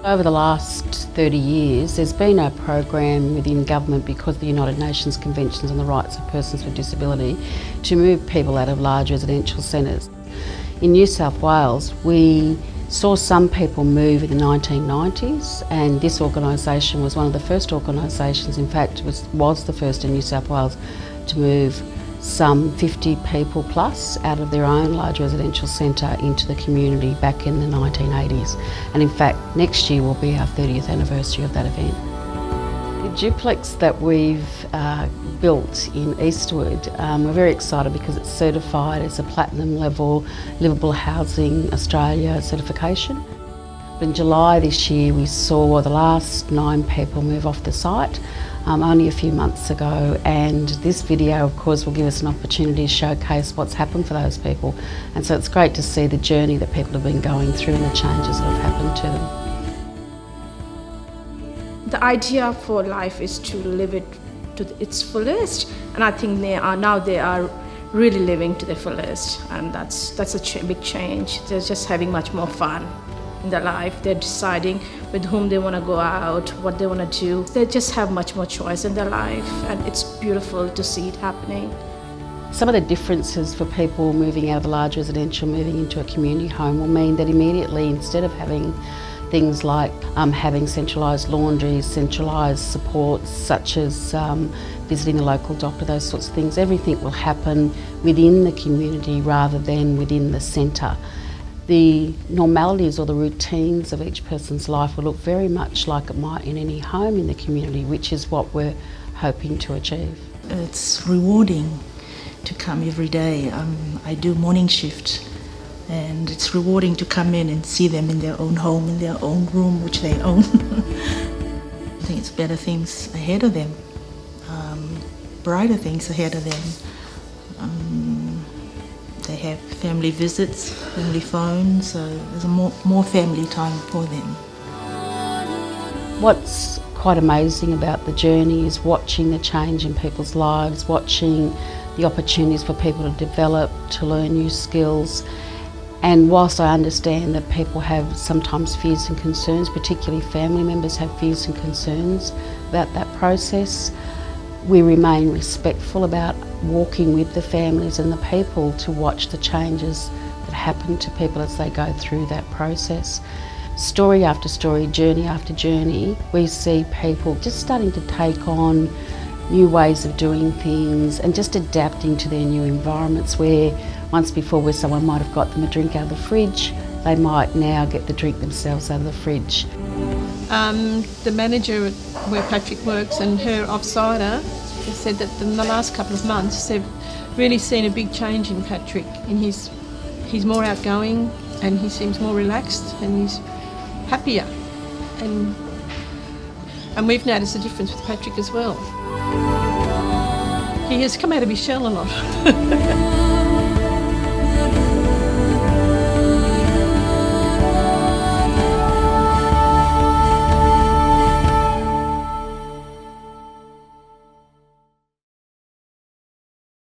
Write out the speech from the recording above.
Over the last 30 years, there's been a program within government because of the United Nations Conventions on the Rights of Persons with Disability to move people out of large residential centres. In New South Wales, we saw some people move in the 1990s, and this organisation was one of the first organisations, in fact was the first in New South Wales to move some 50 people plus out of their own large residential centre into the community back in the 1980s. And in fact, next year will be our 30th anniversary of that event. The duplex that we've built in Eastwood, we're very excited because it's certified as a platinum level Livable Housing Australia certification. In July this year we saw the last 9 people move off the site only a few months ago, and this video of course will give us an opportunity to showcase what's happened for those people, and so it's great to see the journey that people have been going through and the changes that have happened to them. The idea for life is to live it to its fullest, and I think they are really living to the fullest, and that's a big change. They're just having much more fun in their life. They're deciding with whom they want to go out, what they want to do. They just have much more choice in their life, and it's beautiful to see it happening. Some of the differences for people moving out of the large residential, moving into a community home will mean that immediately, instead of having things like having centralised laundries, centralised supports such as visiting a local doctor, those sorts of things, everything will happen within the community rather than within the centre. The normalities or the routines of each person's life will look very much like it might in any home in the community, which is what we're hoping to achieve. It's rewarding to come every day. I do morning shift, and it's rewarding to come in and see them in their own home, in their own room, which they own. I think it's better things ahead of them, brighter things ahead of them. They have family visits, family phones, so there's more family time for them. What's quite amazing about the journey is watching the change in people's lives, watching the opportunities for people to develop, to learn new skills. And whilst I understand that people have sometimes fears and concerns, particularly family members have fears and concerns about that process, we remain respectful about walking with the families and the people to watch the changes that happen to people as they go through that process. Story after story, journey after journey, we see people just starting to take on new ways of doing things and just adapting to their new environments, where once before where someone might have got them a drink out of the fridge, they might now get the drink themselves out of the fridge. The manager where Patrick works and her off-sider has said that in the last couple of months they've really seen a big change in Patrick. He's more outgoing and he seems more relaxed and he's happier. And we've noticed a difference with Patrick as well. He has come out of his shell a lot.